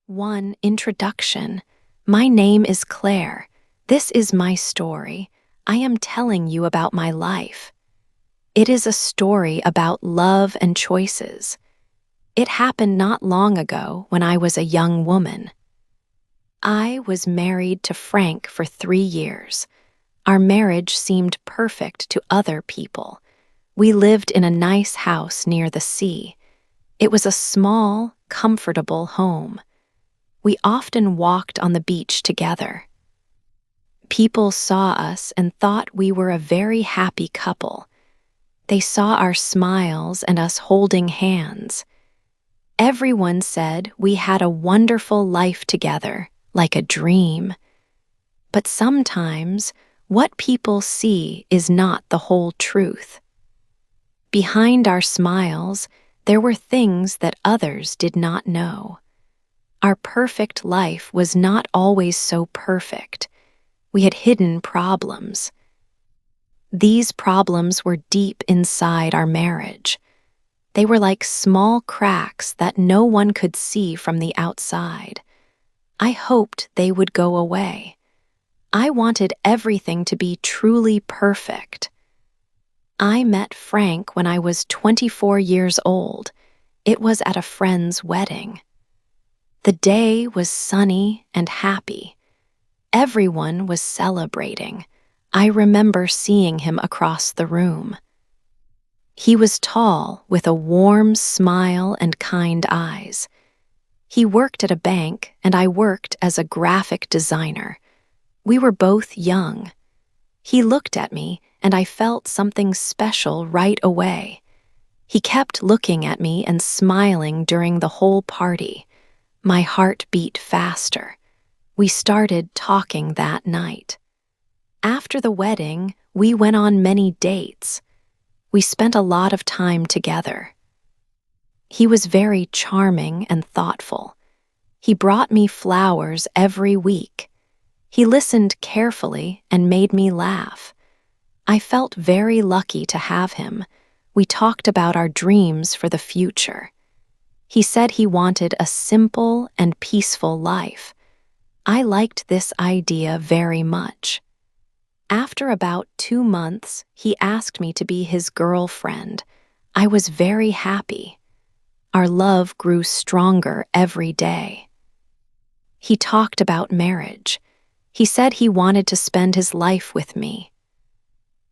1. Introduction. My name is Claire. This is my story. I am telling you about my life. It is a story about love and choices. It happened not long ago when I was a young woman. I was married to Frank for 3 years. Our marriage seemed perfect to other people. We lived in a nice house near the sea. It was a small, comfortable home. We often walked on the beach together. People saw us and thought we were a very happy couple. They saw our smiles and us holding hands. Everyone said we had a wonderful life together, like a dream. But sometimes, what people see is not the whole truth. Behind our smiles, there were things that others did not know. Our perfect life was not always so perfect. We had hidden problems. These problems were deep inside our marriage. They were like small cracks that no one could see from the outside. I hoped they would go away. I wanted everything to be truly perfect. I met Frank when I was 24 years old. It was at a friend's wedding. The day was sunny and happy. Everyone was celebrating. I remember seeing him across the room. He was tall, with a warm smile and kind eyes. He worked at a bank, and I worked as a graphic designer. We were both young. He looked at me, and I felt something special right away. He kept looking at me and smiling during the whole party. My heart beat faster. We started talking that night. After the wedding, we went on many dates. We spent a lot of time together. He was very charming and thoughtful. He brought me flowers every week. He listened carefully and made me laugh. I felt very lucky to have him. We talked about our dreams for the future. He said he wanted a simple and peaceful life. I liked this idea very much. After about 2 months, he asked me to be his girlfriend. I was very happy. Our love grew stronger every day. He talked about marriage. He said he wanted to spend his life with me.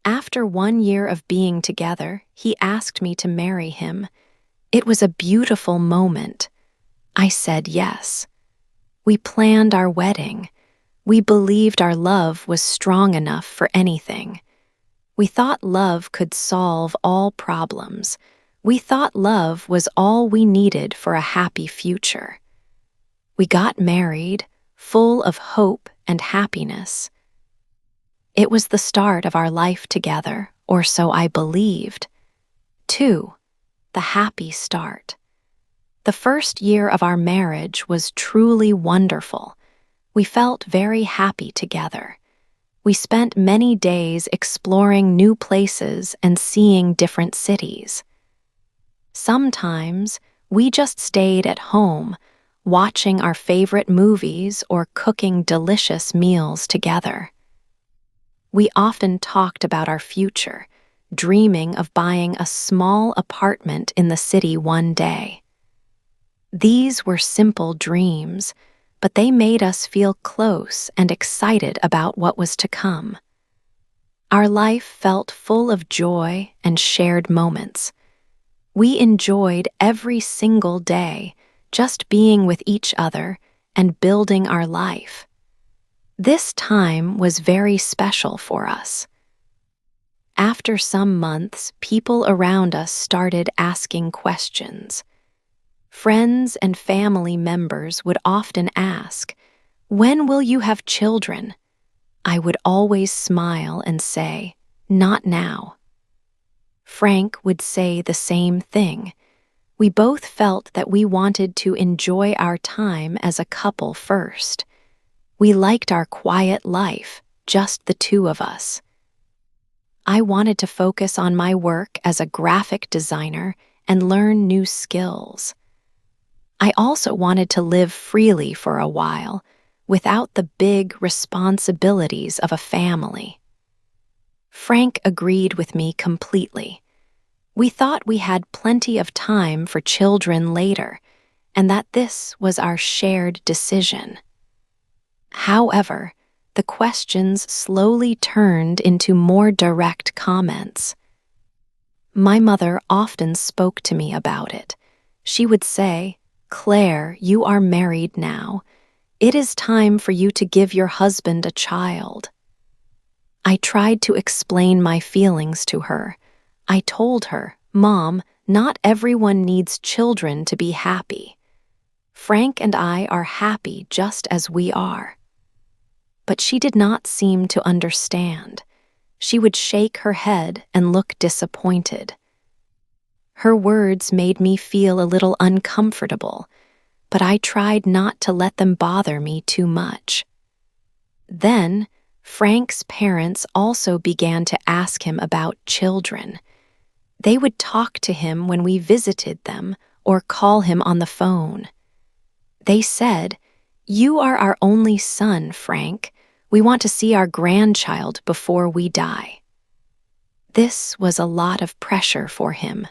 After 1 year of being together, he asked me to marry him. It was a beautiful moment. I said yes. We planned our wedding. We believed our love was strong enough for anything. We thought love could solve all problems. We thought love was all we needed for a happy future. We got married, full of hope and happiness. It was the start of our life together, or so I believed. 2. The happy start. The first year of our marriage was truly wonderful. We felt very happy together. We spent many days exploring new places and seeing different cities. Sometimes we just stayed at home, watching our favorite movies or cooking delicious meals together. We often talked about our future, dreaming of buying a small apartment in the city one day. These were simple dreams, but they made us feel close and excited about what was to come. Our life felt full of joy and shared moments. We enjoyed every single day, just being with each other and building our life. This time was very special for us. After some months, people around us started asking questions. Friends and family members would often ask, "When will you have children?" I would always smile and say, "Not now." Frank would say the same thing. We both felt that we wanted to enjoy our time as a couple first. We liked our quiet life, just the two of us. I wanted to focus on my work as a graphic designer and learn new skills. I also wanted to live freely for a while, without the big responsibilities of a family. Frank agreed with me completely. We thought we had plenty of time for children later, and that this was our shared decision. However, the questions slowly turned into more direct comments. My mother often spoke to me about it. She would say, "Claire, you are married now. It is time for you to give your husband a child." I tried to explain my feelings to her. I told her, "Mom, not everyone needs children to be happy. Frank and I are happy just as we are." But she did not seem to understand. She would shake her head and look disappointed. Her words made me feel a little uncomfortable, but I tried not to let them bother me too much. Then, Frank's parents also began to ask him about children. They would talk to him when we visited them or call him on the phone. They said, "You are our only son, Frank. We want to see our grandchild before we die." This was a lot of pressure for him.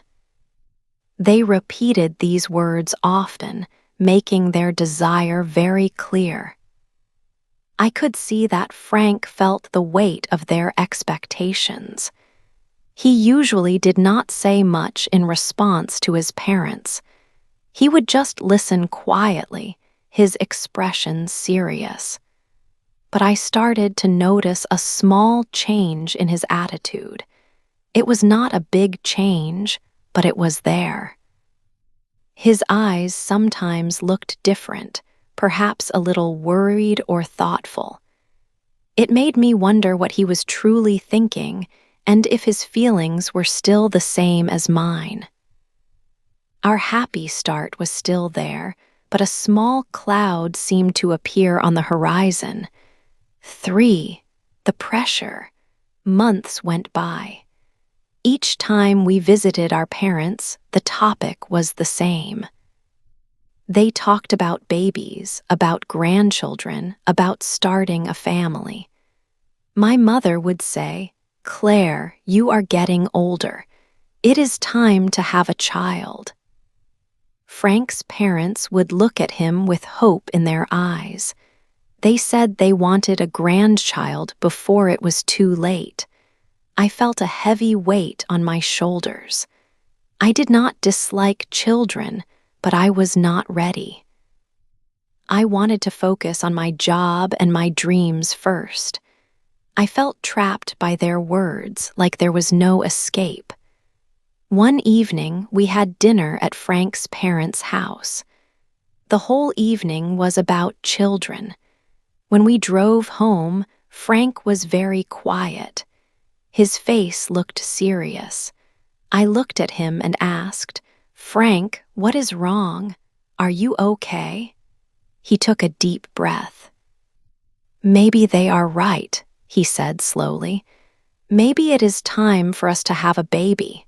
They repeated these words often, making their desire very clear. I could see that Frank felt the weight of their expectations. He usually did not say much in response to his parents. He would just listen quietly, his expression serious. But I started to notice a small change in his attitude. It was not a big change, but it was there. His eyes sometimes looked different, perhaps a little worried or thoughtful. It made me wonder what he was truly thinking and if his feelings were still the same as mine. Our happy start was still there, but a small cloud seemed to appear on the horizon. 3. The pressure. Months went by. Each time we visited our parents, the topic was the same. They talked about babies, about grandchildren, about starting a family. My mother would say, "Claire, you are getting older. It is time to have a child." Frank's parents would look at him with hope in their eyes. They said they wanted a grandchild before it was too late. I felt a heavy weight on my shoulders. I did not dislike children, but I was not ready. I wanted to focus on my job and my dreams first. I felt trapped by their words, like there was no escape. One evening, we had dinner at Frank's parents' house. The whole evening was about children. When we drove home, Frank was very quiet. His face looked serious. I looked at him and asked, "Frank, what is wrong? Are you okay?" He took a deep breath. "Maybe they are right," he said slowly. "Maybe it is time for us to have a baby."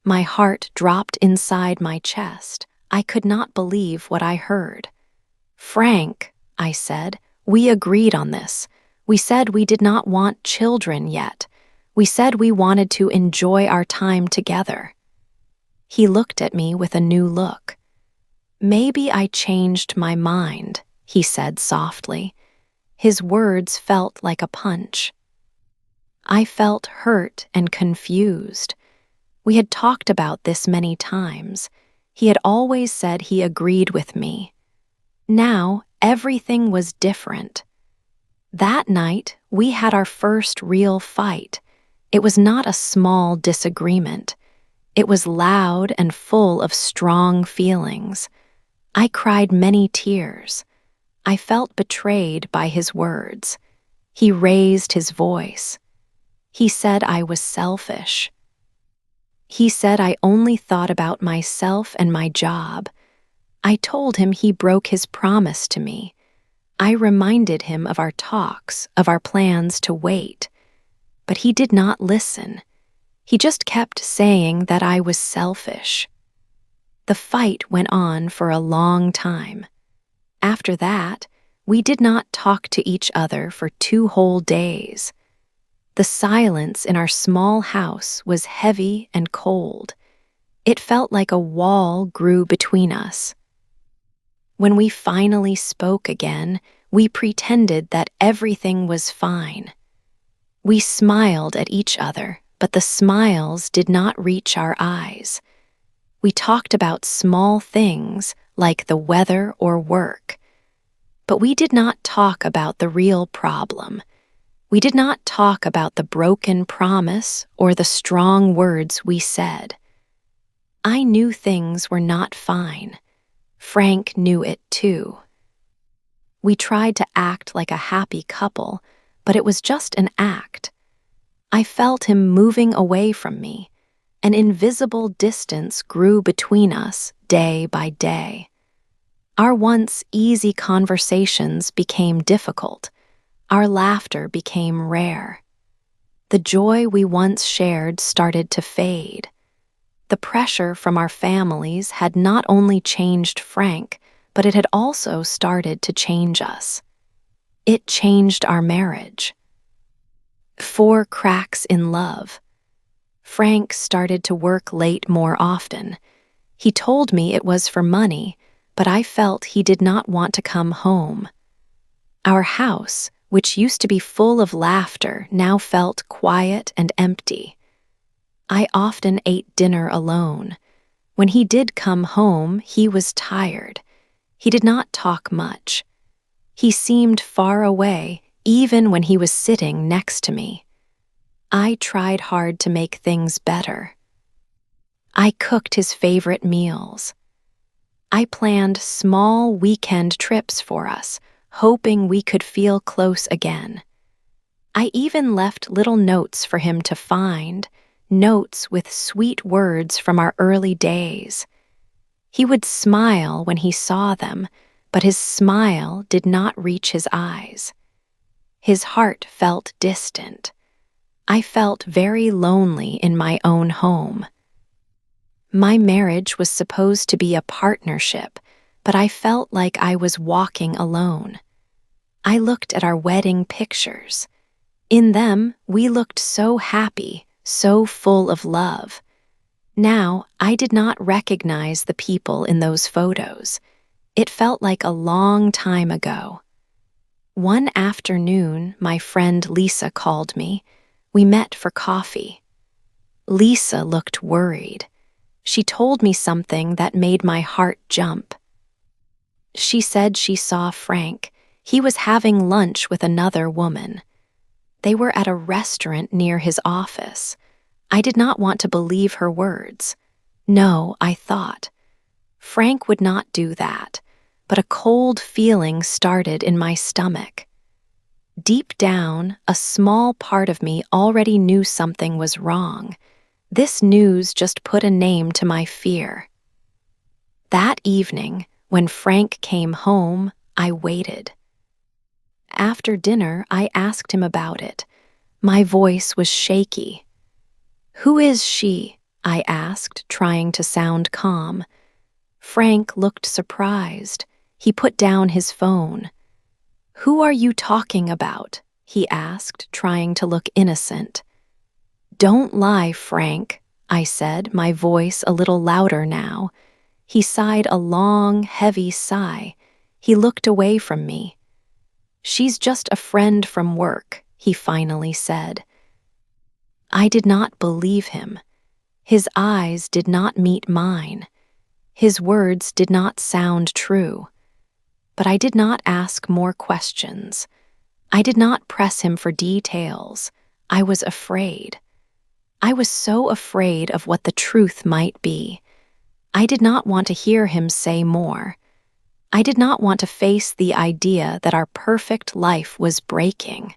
My heart dropped inside my chest. I could not believe what I heard. "Frank," I said, "we agreed on this. We said we did not want children yet. We said we wanted to enjoy our time together." He looked at me with a new look. "Maybe I changed my mind," he said softly. His words felt like a punch. I felt hurt and confused. We had talked about this many times. He had always said he agreed with me. Now, everything was different. That night, we had our first real fight. It was not a small disagreement. It was loud and full of strong feelings. I cried many tears. I felt betrayed by his words. He raised his voice. He said I was selfish. He said I only thought about myself and my job. I told him he broke his promise to me. I reminded him of our talks, of our plans to wait. But he did not listen. He just kept saying that I was selfish. The fight went on for a long time. After that, we did not talk to each other for 2 whole days. The silence in our small house was heavy and cold. It felt like a wall grew between us. When we finally spoke again, we pretended that everything was fine. We smiled at each other, but the smiles did not reach our eyes. We talked about small things like the weather or work. But we did not talk about the real problem. We did not talk about the broken promise or the strong words we said. I knew things were not fine. Frank knew it too. We tried to act like a happy couple, but it was just an act. I felt him moving away from me. An invisible distance grew between us day by day. Our once easy conversations became difficult. Our laughter became rare. The joy we once shared started to fade. The pressure from our families had not only changed Frank, but it had also started to change us. It changed our marriage. 4 cracks in love. Frank started to work late more often. He told me it was for money, but I felt he did not want to come home. Our house, which used to be full of laughter, now felt quiet and empty. I often ate dinner alone. When he did come home, he was tired. He did not talk much. He seemed far away, even when he was sitting next to me. I tried hard to make things better. I cooked his favorite meals. I planned small weekend trips for us, hoping we could feel close again. I even left little notes for him to find, notes with sweet words from our early days. He would smile when he saw them, but his smile did not reach his eyes. His heart felt distant. I felt very lonely in my own home. My marriage was supposed to be a partnership, but I felt like I was walking alone. I looked at our wedding pictures. In them, we looked so happy, so full of love. Now, I did not recognize the people in those photos. It felt like a long time ago. One afternoon, my friend Lisa called me. We met for coffee. Lisa looked worried. She told me something that made my heart jump. She said she saw Frank. He was having lunch with another woman. They were at a restaurant near his office. I did not want to believe her words. No, I thought. Frank would not do that, but a cold feeling started in my stomach. Deep down, a small part of me already knew something was wrong. This news just put a name to my fear. That evening, when Frank came home, I waited. After dinner, I asked him about it. My voice was shaky. "Who is she?" I asked, trying to sound calm. Frank looked surprised. He put down his phone. "Who are you talking about?" he asked, trying to look innocent. "Don't lie, Frank," I said, my voice a little louder now. He sighed a long, heavy sigh. He looked away from me. "She's just a friend from work," he finally said. I did not believe him. His eyes did not meet mine. His words did not sound true. But I did not ask more questions. I did not press him for details. I was afraid. I was so afraid of what the truth might be. I did not want to hear him say more. I did not want to face the idea that our perfect life was breaking.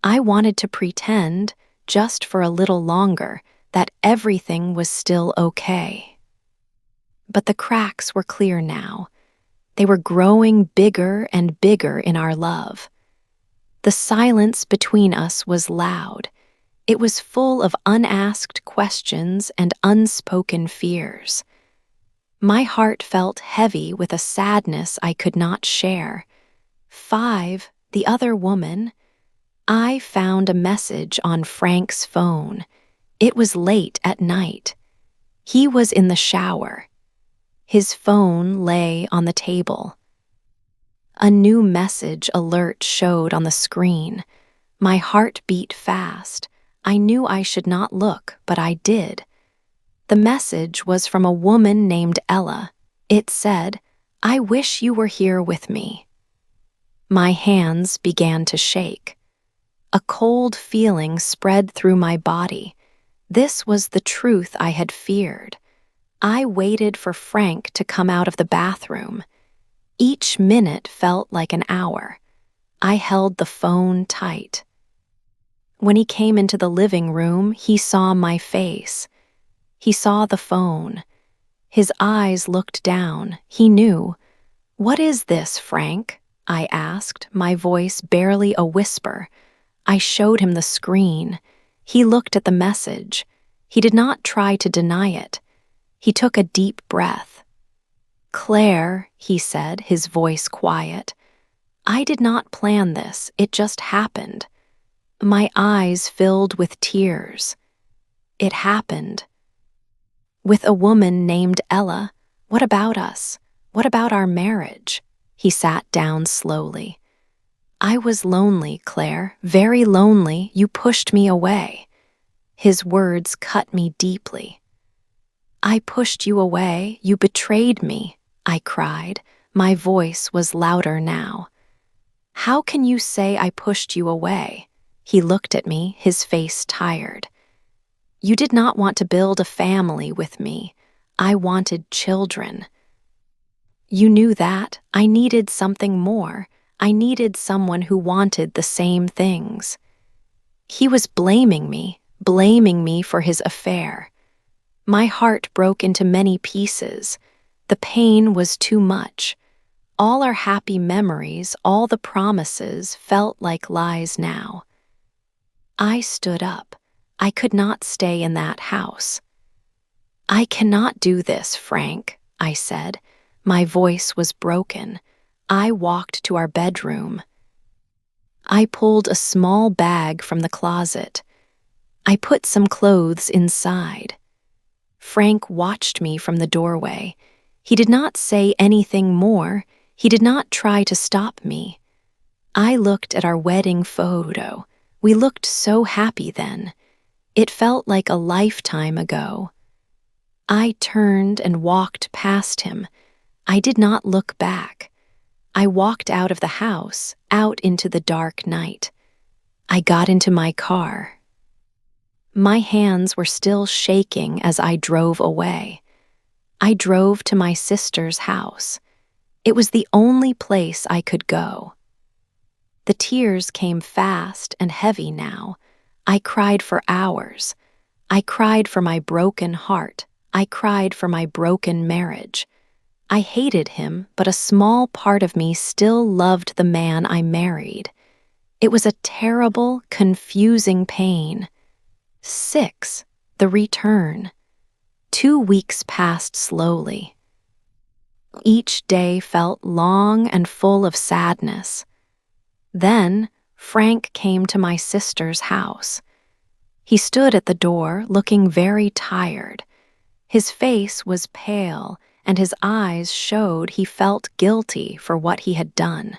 I wanted to pretend, just for a little longer, that everything was still okay. But the cracks were clear now. They were growing bigger and bigger in our love. The silence between us was loud. It was full of unasked questions and unspoken fears. My heart felt heavy with a sadness I could not share. 5, the other woman. I found a message on Frank's phone. It was late at night. He was in the shower. His phone lay on the table. A new message alert showed on the screen. My heart beat fast. I knew I should not look, but I did. The message was from a woman named Ella. It said, "I wish you were here with me." My hands began to shake. A cold feeling spread through my body. This was the truth I had feared. I waited for Frank to come out of the bathroom. Each minute felt like an hour. I held the phone tight. When he came into the living room, he saw my face. He saw the phone. His eyes looked down. He knew. "What is this, Frank?" I asked, my voice barely a whisper. I showed him the screen. He looked at the message. He did not try to deny it. He took a deep breath. "Claire," he said, his voice quiet, "I did not plan this. It just happened." My eyes filled with tears. It happened. With a woman named Ella. What about us? What about our marriage? He sat down slowly. "I was lonely, Claire, very lonely. You pushed me away." His words cut me deeply. "I pushed you away. You betrayed me," I cried. My voice was louder now. "How can you say I pushed you away?" He looked at me, his face tired. "You did not want to build a family with me. I wanted children. You knew that. I needed something more. I needed someone who wanted the same things." He was blaming me for his affair. My heart broke into many pieces. The pain was too much. All our happy memories, all the promises, felt like lies now. I stood up. I could not stay in that house. "I cannot do this, Frank," I said. My voice was broken. I walked to our bedroom. I pulled a small bag from the closet. I put some clothes inside. Frank watched me from the doorway. He did not say anything more. He did not try to stop me. I looked at our wedding photo. We looked so happy then. It felt like a lifetime ago. I turned and walked past him. I did not look back. I walked out of the house, out into the dark night. I got into my car. My hands were still shaking as I drove away. I drove to my sister's house. It was the only place I could go. The tears came fast and heavy now. I cried for hours. I cried for my broken heart. I cried for my broken marriage. I hated him, but a small part of me still loved the man I married. It was a terrible, confusing pain. 6. The return. 2 weeks passed slowly. Each day felt long and full of sadness. Then Frank came to my sister's house. He stood at the door, looking very tired. His face was pale, and his eyes showed he felt guilty for what he had done.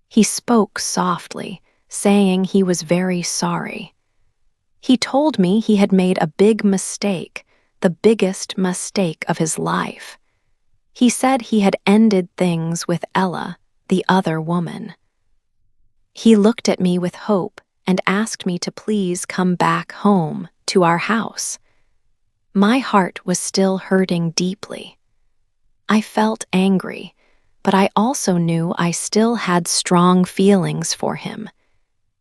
He spoke softly, saying he was very sorry. He told me he had made a big mistake, the biggest mistake of his life. He said he had ended things with Ella, the other woman. He looked at me with hope and asked me to please come back home to our house. My heart was still hurting deeply. I felt angry, but I also knew I still had strong feelings for him.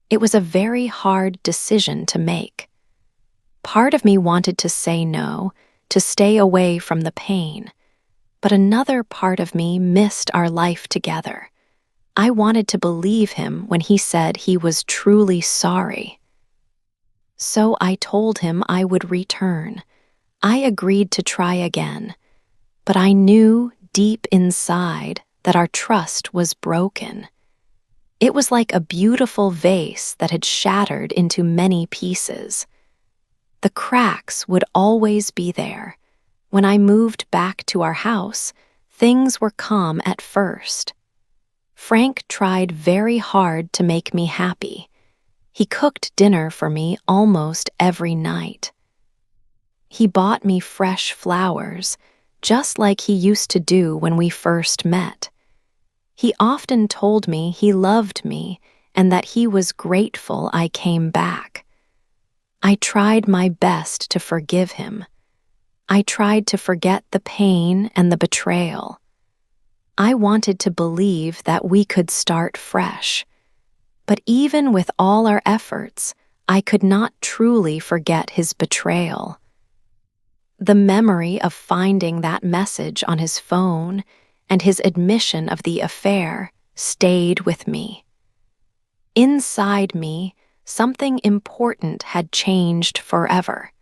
It was a very hard decision to make. Part of me wanted to say no, to stay away from the pain, but another part of me missed our life together. I wanted to believe him when he said he was truly sorry. So I told him I would return. I agreed to try again. but I knew deep inside that our trust was broken. It was like a beautiful vase that had shattered into many pieces. The cracks would always be there. When I moved back to our house, things were calm at first. Frank tried very hard to make me happy. He cooked dinner for me almost every night. He bought me fresh flowers, just like he used to do when we first met. He often told me he loved me and that he was grateful I came back. I tried my best to forgive him. I tried to forget the pain and the betrayal. I wanted to believe that we could start fresh. But even with all our efforts, I could not truly forget his betrayal. The memory of finding that message on his phone and his admission of the affair stayed with me. Inside me, something important had changed forever.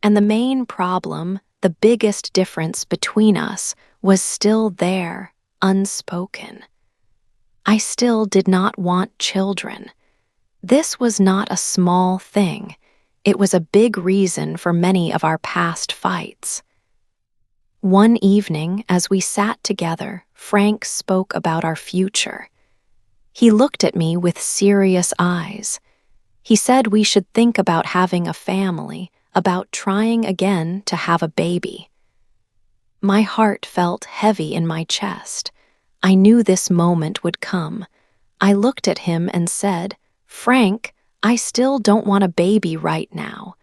And the main problem, the biggest difference between us, was still there, unspoken. I still did not want children. This was not a small thing. It was a big reason for many of our past fights. One evening, as we sat together, Frank spoke about our future. He looked at me with serious eyes. He said we should think about having a family, about trying again to have a baby. My heart felt heavy in my chest. I knew this moment would come. I looked at him and said, "Frank, I still don't want a baby right now.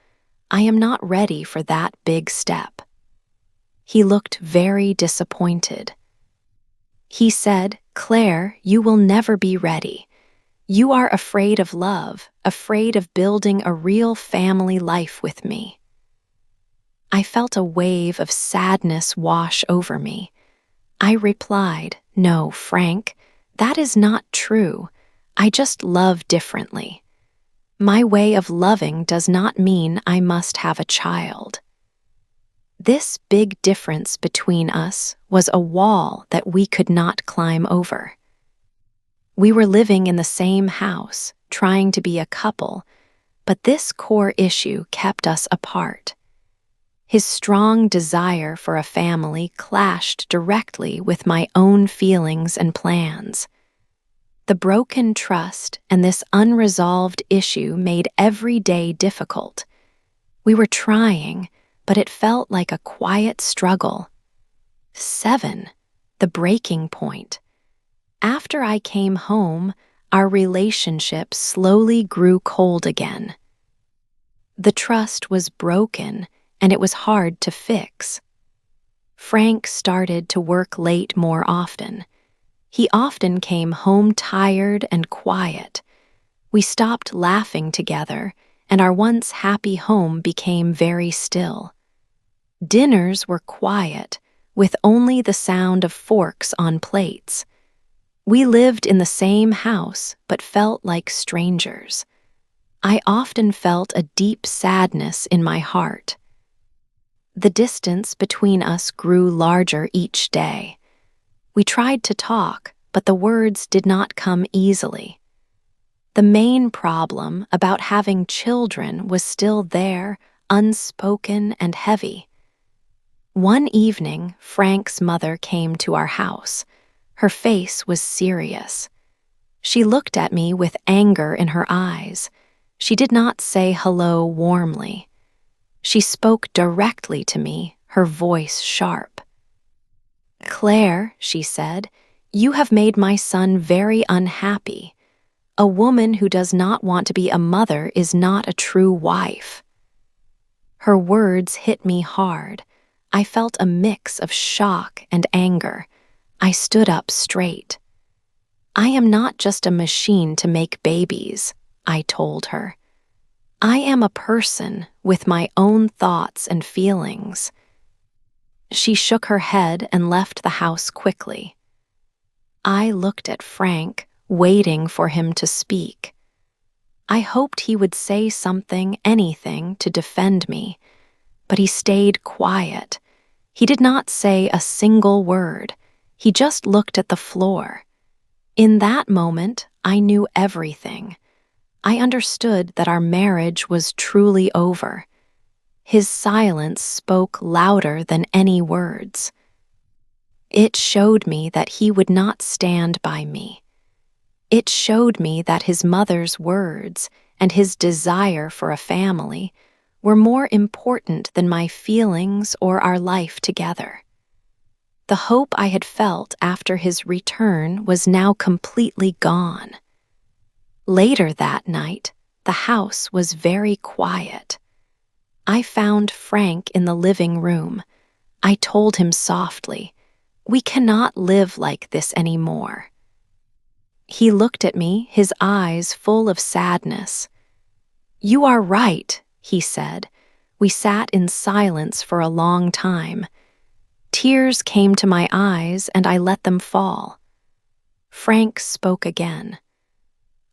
I am not ready for that big step." He looked very disappointed. He said, "Claire, you will never be ready. You are afraid of love, afraid of building a real family life with me." I felt a wave of sadness wash over me. I replied, "No, Frank, that is not true. I just love differently. My way of loving does not mean I must have a child." This big difference between us was a wall that we could not climb over. We were living in the same house, trying to be a couple, but this core issue kept us apart. His strong desire for a family clashed directly with my own feelings and plans. The broken trust and this unresolved issue made every day difficult. We were trying, but it felt like a quiet struggle. 7. The breaking point. After I came home, our relationship slowly grew cold again. The trust was broken, and it was hard to fix. Frank started to work late more often. He often came home tired and quiet. We stopped laughing together, and our once happy home became very still. Dinners were quiet, with only the sound of forks on plates. We lived in the same house, but felt like strangers. I often felt a deep sadness in my heart. The distance between us grew larger each day. We tried to talk, but the words did not come easily. The main problem about having children was still there, unspoken and heavy. One evening, Frank's mother came to our house. Her face was serious. She looked at me with anger in her eyes. She did not say hello warmly. She spoke directly to me, her voice sharp. "Claire," she said, "you have made my son very unhappy. A woman who does not want to be a mother is not a true wife." Her words hit me hard. I felt a mix of shock and anger. I stood up straight. "I am not just a machine to make babies," I told her. "I am a person with my own thoughts and feelings." She shook her head and left the house quickly. I looked at Frank, waiting for him to speak. I hoped he would say something, anything, to defend me, but he stayed quiet. He did not say a single word. He just looked at the floor. In that moment, I knew everything. I understood that our marriage was truly over. His silence spoke louder than any words. It showed me that he would not stand by me. It showed me that his mother's words and his desire for a family were more important than my feelings or our life together. The hope I had felt after his return was now completely gone. Later that night, the house was very quiet. I found Frank in the living room. I told him softly, "We cannot live like this anymore." He looked at me, his eyes full of sadness. "You are right," he said. We sat in silence for a long time. Tears came to my eyes and I let them fall. Frank spoke again.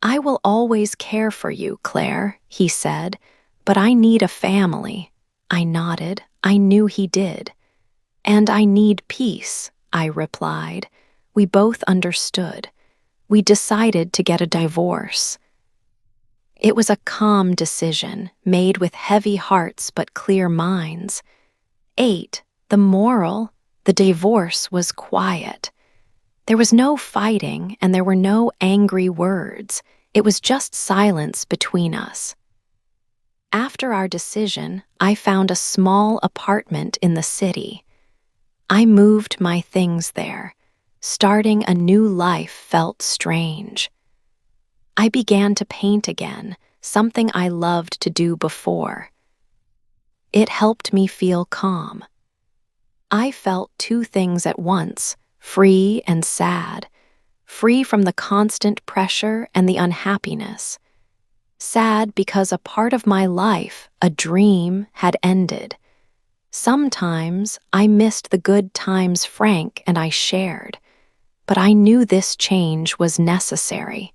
"I will always care for you, Claire," he said, "but I need a family." I nodded. I knew he did. "And I need peace," I replied. We both understood. We decided to get a divorce. It was a calm decision, made with heavy hearts but clear minds. 8. The moral, the divorce was quiet. There was no fighting and there were no angry words. It was just silence between us. After our decision, I found a small apartment in the city. I moved my things there. Starting a new life felt strange. I began to paint again, something I loved to do before. It helped me feel calm. I felt two things at once, free and sad, free from the constant pressure and the unhappiness. Sad because a part of my life, a dream, had ended. Sometimes I missed the good times Frank and I shared, but I knew this change was necessary.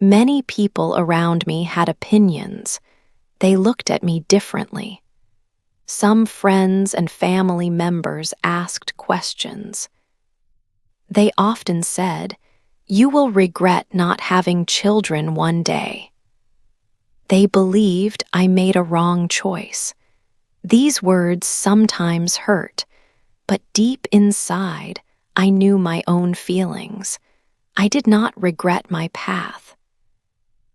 Many people around me had opinions. They looked at me differently. Some friends and family members asked questions. They often said, "You will regret not having children one day." They believed I made a wrong choice. These words sometimes hurt, but deep inside, I knew my own feelings. I did not regret my path.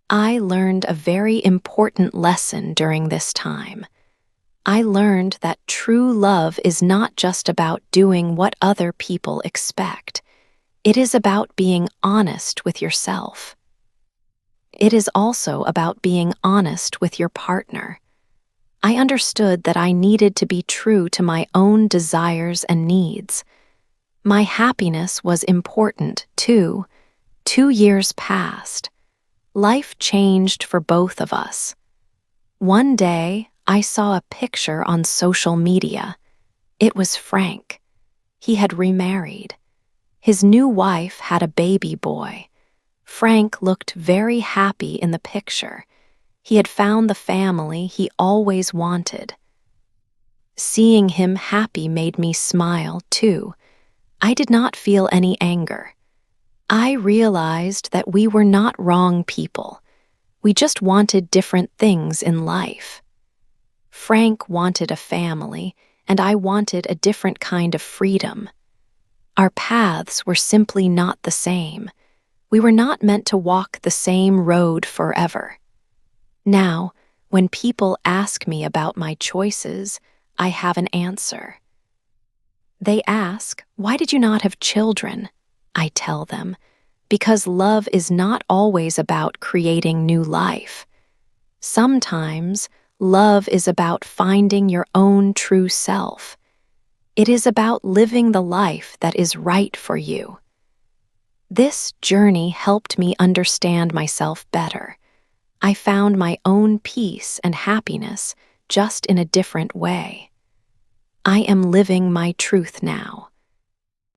I learned a very important lesson during this time. I learned that true love is not just about doing what other people expect. It is about being honest with yourself. It is also about being honest with your partner. I understood that I needed to be true to my own desires and needs. My happiness was important, too. 2 years passed. Life changed for both of us. One day, I saw a picture on social media. It was Frank. He had remarried. His new wife had a baby boy. Frank looked very happy in the picture. He had found the family he always wanted. Seeing him happy made me smile, too. I did not feel any anger. I realized that we were not wrong people. We just wanted different things in life. Frank wanted a family, and I wanted a different kind of freedom. Our paths were simply not the same. We were not meant to walk the same road forever. Now, when people ask me about my choices, I have an answer. They ask, "Why did you not have children?" I tell them, "Because love is not always about creating new life. Sometimes, love is about finding your own true self. It is about living the life that is right for you." This journey helped me understand myself better. I found my own peace and happiness just in a different way. I am living my truth now.